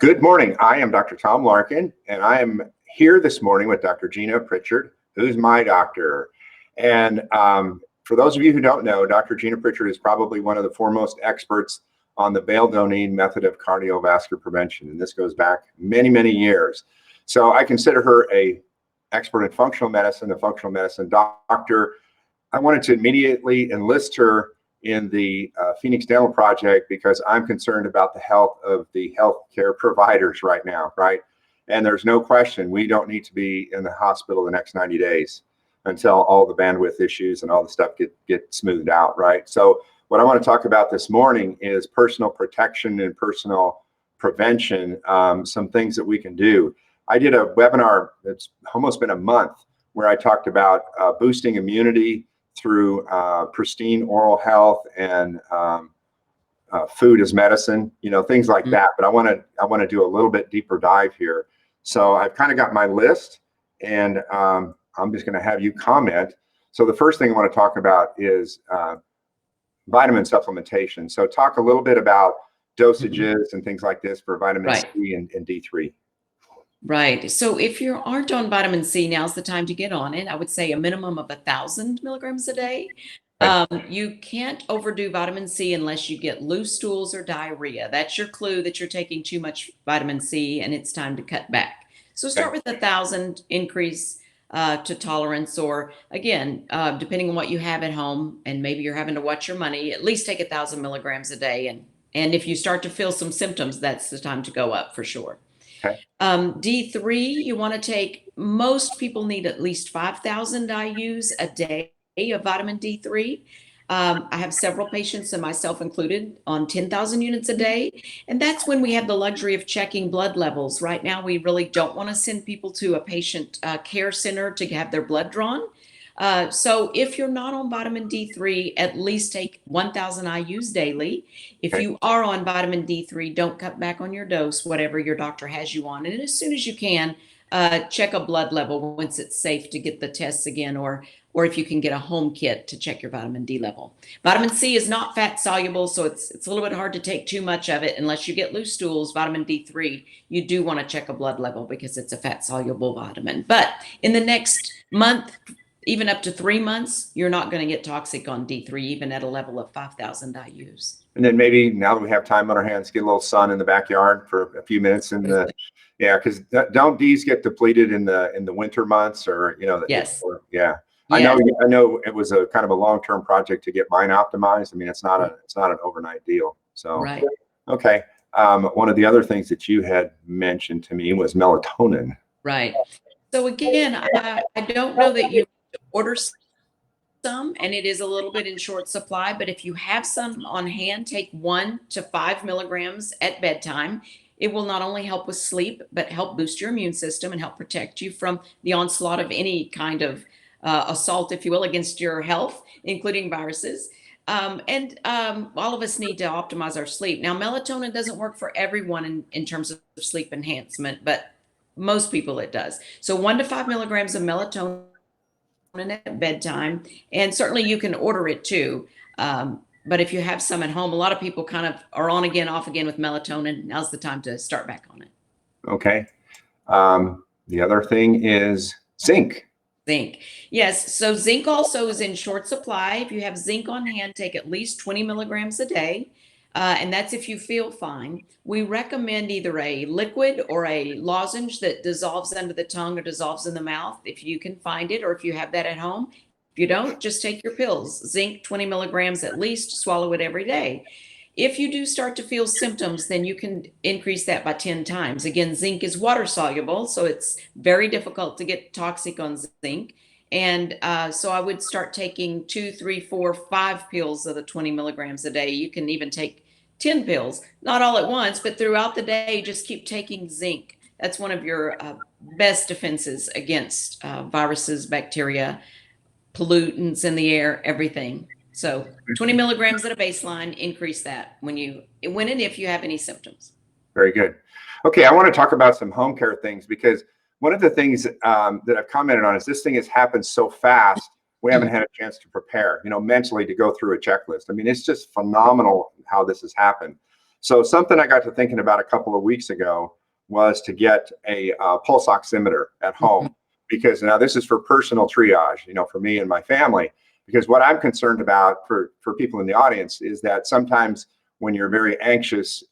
Good morning. I am Dr. Tom Larkin, and I am here this morning with Dr. Gina Pritchard, who's my doctor. And for those of you who don't know, Dr. Gina Pritchard is probably one of the foremost experts on the Melatonin method of cardiovascular prevention. And this goes back many, many years. So I consider her an expert in functional medicine, a functional medicine doctor. I wanted to immediately enlist her in the Phoenix Dental Project because I'm concerned about the health of the healthcare providers right now, right? And there's no question we don't need to be in the hospital the next 90 days until all the bandwidth issues and all the stuff get smoothed out, right? So what I want to talk about this morning is personal protection and personal prevention, some things that we can do. I did a webinar that's almost been a month where I talked about boosting immunity through pristine oral health and food as medicine, things like that. But I want to do a little bit deeper dive here. So I've kind of got my list, and I'm just going to have you comment. So the first thing I want to talk about is vitamin supplementation. So talk a little bit about dosages and things like this for vitamin C and D3. Right. So if you aren't on vitamin C, now's the time to get on it. I would say a minimum of 1,000 milligrams a day. You can't overdo vitamin C unless you get loose stools or diarrhea. That's your clue that you're taking too much vitamin C and it's time to cut back. So start with 1,000, increase to tolerance, or again, depending on what you have at home, and maybe you're having to watch your money, at least take 1,000 milligrams a day. And if you start to feel some symptoms, that's the time to go up for sure. D3, you want to take, most people need at least 5,000 IUs a day of vitamin D3. I have several patients, and myself included, on 10,000 units a day. And that's when we have the luxury of checking blood levels. Right now, we really don't want to send people to a patient care center to have their blood drawn. So if you're not on vitamin D3, at least take 1,000 IUs daily. If you are on vitamin D3, don't cut back on your dose, whatever your doctor has you on. And as soon as you can, check a blood level once it's safe to get the tests again, or if you can get a home kit to check your vitamin D level. Vitamin C is not fat soluble, so it's a little bit hard to take too much of it unless you get loose stools. Vitamin D3, you do want to check a blood level because it's a fat soluble vitamin. But in the next month, even up to 3 months, you're not going to get toxic on D3, even at a level of 5,000 IUs. And then maybe now that we have time on our hands, get a little sun in the backyard for a few minutes in the, because don't Ds get depleted in the winter months, or I know it was a kind of a long-term project to get mine optimized. I mean, it's not an overnight deal. So okay. One of the other things that you had mentioned to me was melatonin. Right. So again, I don't know that you order some, and it is a little bit in short supply, but if you have some on hand, take 1 to 5 milligrams at bedtime. It will not only help with sleep, but help boost your immune system and help protect you from the onslaught of any kind of assault, if you will, against your health, including viruses. All of us need to optimize our sleep. Now, melatonin doesn't work for everyone in terms of sleep enhancement, but most people it does. So 1 to 5 milligrams of melatonin at bedtime, and certainly you can order it too. But if you have some at home, a lot of people kind of are on again, off again with melatonin. Now's the time to start back on it. Okay. The other thing is zinc. Zinc. Yes. So zinc also is in short supply. If you have zinc on hand, take at least 20 milligrams a day. And that's if you feel fine. We recommend either a liquid or a lozenge that dissolves under the tongue or dissolves in the mouth, if you can find it, or if you have that at home. If you don't, just take your pills. Zinc, 20 milligrams at least, swallow it every day. If you do start to feel symptoms, then you can increase that by 10 times. Again, zinc is water soluble, so it's very difficult to get toxic on zinc. And so I would start taking 2, 3, 4, 5 pills of the 20 milligrams a day. You can even take 10 pills, not all at once, but throughout the day, just keep taking zinc. That's one of your best defenses against viruses, bacteria, pollutants in the air, everything. So 20 milligrams at a baseline, increase that when and if you have any symptoms. Very good. Okay, I want to talk about some home care things, because one of the things that I've commented on is this thing has happened so fast, we haven't had a chance to prepare, mentally, to go through a checklist. I mean, it's just phenomenal how this has happened. So something I got to thinking about a couple of weeks ago was to get a pulse oximeter at home, because now this is for personal triage, for me and my family. Because what I'm concerned about for people in the audience is that sometimes when you're very anxious,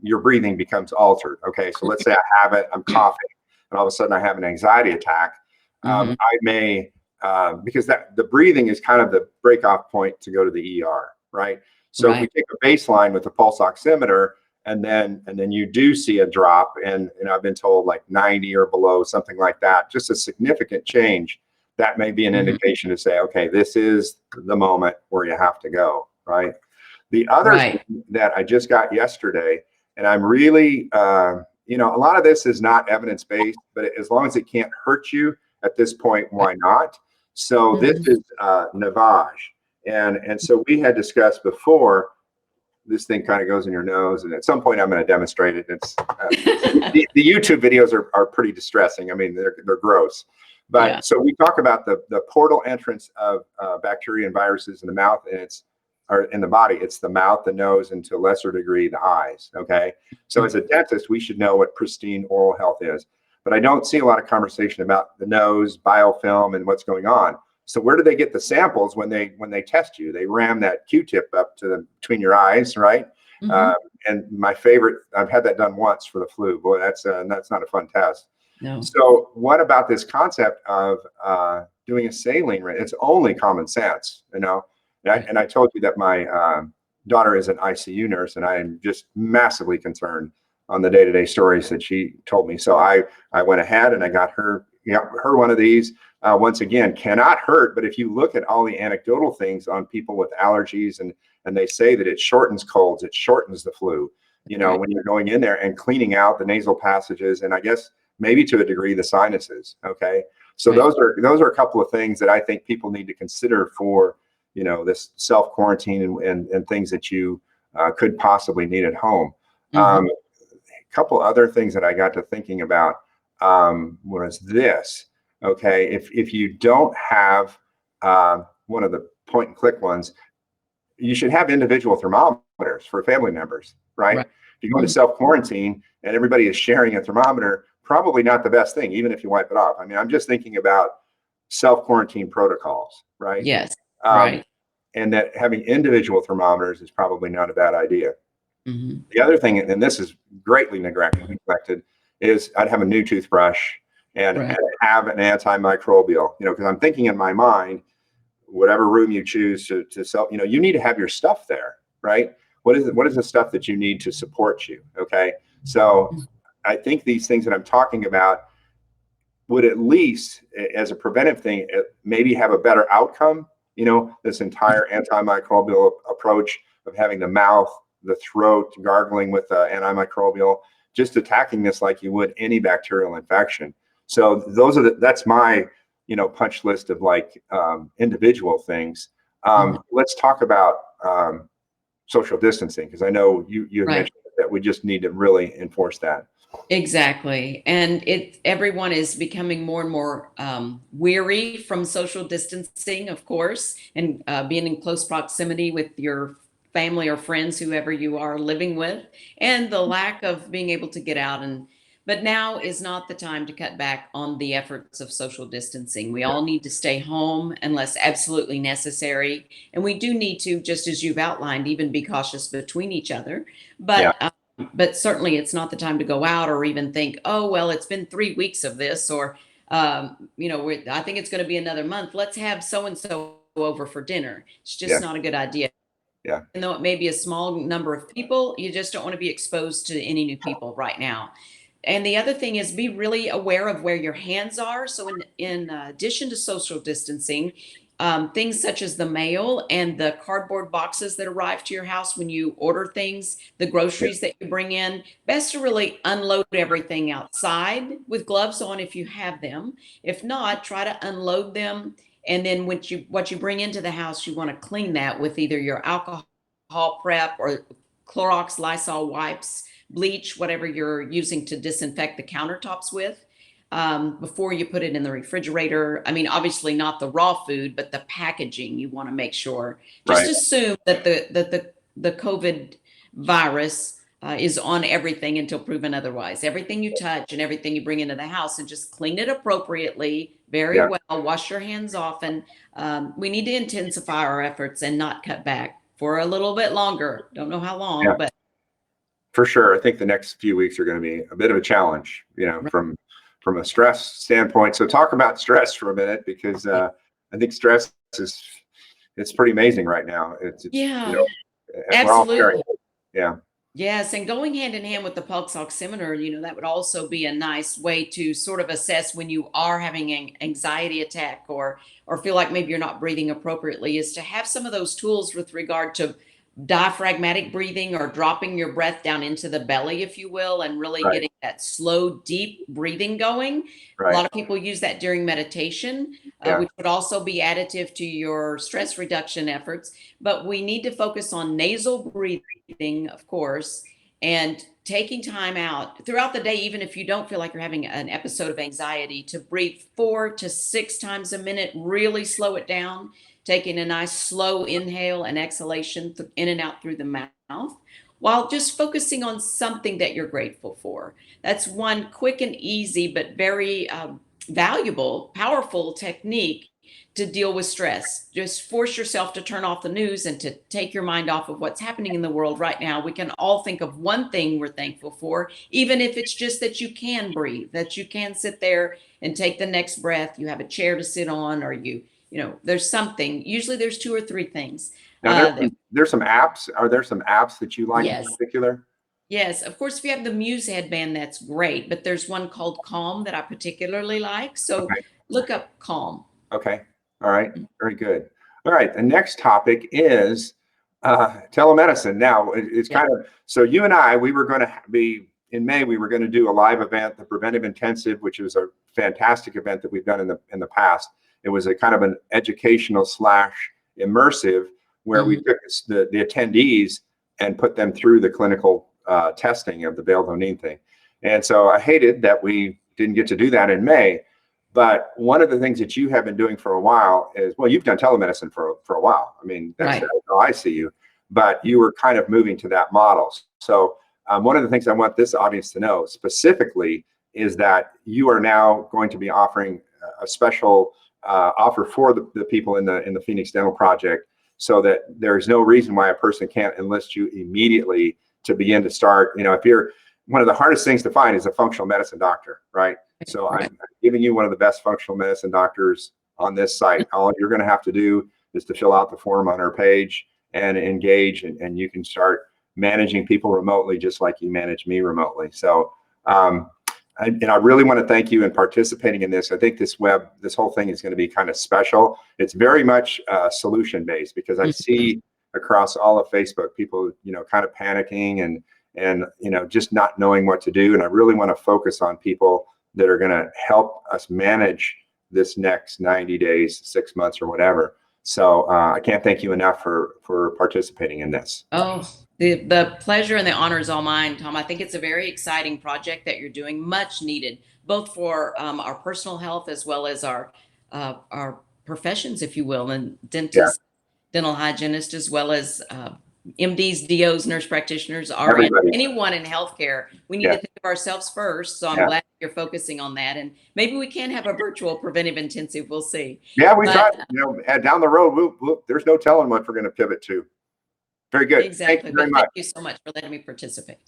your breathing becomes altered. Okay, so let's say I have it, I'm coughing, and all of a sudden I have an anxiety attack. I may, because the breathing is kind of the break-off point to go to the ER, right? So if we take a baseline with the pulse oximeter, and then you do see a drop, and I've been told like 90 or below, something like that, just a significant change, that may be an indication to say, okay, this is the moment where you have to go, right? The other thing that I just got yesterday, and I'm really, a lot of this is not evidence-based, but as long as it can't hurt you at this point, why not? So this is Navage. And so we had discussed before, this thing kind of goes in your nose, and at some point I'm going to demonstrate it. It's the YouTube videos are pretty distressing. I mean, they're gross. But so we talk about the portal entrance of bacteria and viruses in the mouth, and or in the body. It's the mouth, the nose, and to a lesser degree, the eyes. Okay. So as a dentist, we should know what pristine oral health is. But I don't see a lot of conversation about the nose, biofilm, and what's going on. So where do they get the samples when they test you? They ram that Q-tip up to between your eyes, right? And my favorite, I've had that done once for the flu. Boy, that's not a fun test. No. So what about this concept of doing a saline rinse? It's only common sense, And I told you that my daughter is an ICU nurse, and I am just massively concerned on the day-to-day stories that she told me. So I went ahead and I got her one of these. Once again, cannot hurt, but if you look at all the anecdotal things on people with allergies, and they say that it shortens colds, it shortens the flu, when you're going in there and cleaning out the nasal passages, and I guess maybe to a degree the sinuses. Okay, so those are a couple of things that I think people need to consider for this self quarantine and things that you could possibly need at home. A couple other things that I got to thinking about was this. Okay, if you don't have one of the point and click ones, you should have individual thermometers for family members, right? If you go into self quarantine and everybody is sharing a thermometer, probably not the best thing, even if you wipe it off. I mean, I'm just thinking about self quarantine protocols, right? Yes. And that having individual thermometers is probably not a bad idea. The other thing, and this is greatly neglected, is I'd have a new toothbrush and have an antimicrobial, because I'm thinking in my mind, whatever room you choose to sell, you need to have your stuff there, right? What is the stuff that you need to support you? Okay. So I think these things that I'm talking about would, at least as a preventive thing, maybe have a better outcome. This entire antimicrobial approach of having the mouth, the throat, gargling with antimicrobial, just attacking this like you would any bacterial infection. So that's my, punch list of like individual things. Let's talk about social distancing, because I know you mentioned that we just need to really enforce that. Exactly. And everyone is becoming more and more weary from social distancing, of course, and being in close proximity with your family or friends, whoever you are living with, and the lack of being able to get out. But now is not the time to cut back on the efforts of social distancing. We all need to stay home unless absolutely necessary. And we do need to, just as you've outlined, even be cautious between each other. But certainly it's not the time to go out or even think, oh, well, it's been 3 weeks of this, or, I think it's going to be another month. Let's have so-and-so over for dinner. It's just not a good idea. Yeah. Even though it may be a small number of people, you just don't want to be exposed to any new people right now. And the other thing is, be really aware of where your hands are. So in addition to social distancing, things such as the mail and the cardboard boxes that arrive to your house when you order things, the groceries that you bring in, best to really unload everything outside with gloves on if you have them. If not, try to unload them. And then what you bring into the house, you want to clean that with either your alcohol prep or Clorox, Lysol wipes, bleach, whatever you're using to disinfect the countertops with. Before you put it in the refrigerator. I mean, obviously not the raw food, but the packaging, you want to make sure. Just assume that the COVID virus is on everything until proven otherwise. Everything you touch and everything you bring into the house, and just clean it appropriately, very Yeah. well, wash your hands often. We need to intensify our efforts and not cut back for a little bit longer. Don't know how long, Yeah. but For sure. I think the next few weeks are going to be a bit of a challenge, from a stress standpoint. So talk about stress for a minute, because I think stress is it's pretty amazing right now. It's yeah, we're all carrying absolutely. it. Yeah. Yes, and going hand in hand with the pulse oximeter, that would also be a nice way to sort of assess when you are having an anxiety attack, or feel like maybe you're not breathing appropriately, is to have some of those tools with regard to diaphragmatic breathing, or dropping your breath down into the belly, if you will, and really Right. getting that slow, deep breathing going. A Right. lot of people use that during meditation, Yeah. which would also be additive to your stress reduction efforts. But we need to focus on nasal breathing, of course, and taking time out throughout the day, even if you don't feel like you're having an episode of anxiety, to breathe 4 to 6 times a minute, really slow it down, taking a nice slow inhale and exhalation in and out through the mouth, while just focusing on something that you're grateful for. That's one quick and easy, but very valuable, powerful technique to deal with stress. Just force yourself to turn off the news and to take your mind off of what's happening in the world right now. We can all think of one thing we're thankful for, even if it's just that you can breathe, that you can sit there and take the next breath. You have a chair to sit on, or there's something. Usually there's 2 or 3 things. Now there's some apps. Are there some apps that you like in Yes. particular? Yes, of course, if you have the Muse headband, that's great, but there's one called Calm that I particularly like. So Okay. look up Calm. Okay. All right. Very good. All right. The next topic is telemedicine. Now, it's Yeah. kind of so you and I, we were going to be in May. We were going to do a live event, the Preventive Intensive, which was a fantastic event that we've done in the past. It was a kind of an educational slash immersive, where we took the attendees and put them through the clinical testing of the Melatonin thing. And so I hated that we didn't get to do that in May. But one of the things that you have been doing for a while is, well, you've done telemedicine for a while. I mean, that's Right. how I see you. But you were kind of moving to that model. So one of the things I want this audience to know specifically is that you are now going to be offering a special offer for the people in the Phoenix Dental Project, so that there's no reason why a person can't enlist you immediately to begin to start. If you're one of the hardest things to find is a functional medicine doctor, right? So Right. I'm giving you one of the best functional medicine doctors on this site. All you're going to have to do is to fill out the form on our page and engage, and you can start managing people remotely, just like you manage me remotely. So, I really want to thank you in participating in this. I think this whole thing is going to be kind of special. It's very much solution based, because I see across all of Facebook people, kind of panicking and just not knowing what to do. And I really want to focus on people that are going to help us manage this next 90 days, 6 months, or whatever. So I can't thank you enough for participating in this. Oh, the pleasure and the honor is all mine, Tom. I think it's a very exciting project that you're doing, much needed, both for our personal health as well as our professions, if you will, and Yeah, dental hygienist, as well as MDs, DOs, nurse practitioners, RN, everybody. anyone in healthcare. We need Yeah, to think of ourselves first. So I'm yeah, glad you're focusing on that. And maybe we can have a virtual preventive intensive. We'll see. yeah. We But thought, down the road, there's no telling what we're going to pivot to. Very good. Thank exactly. you very But thank much. you so much for letting me participate.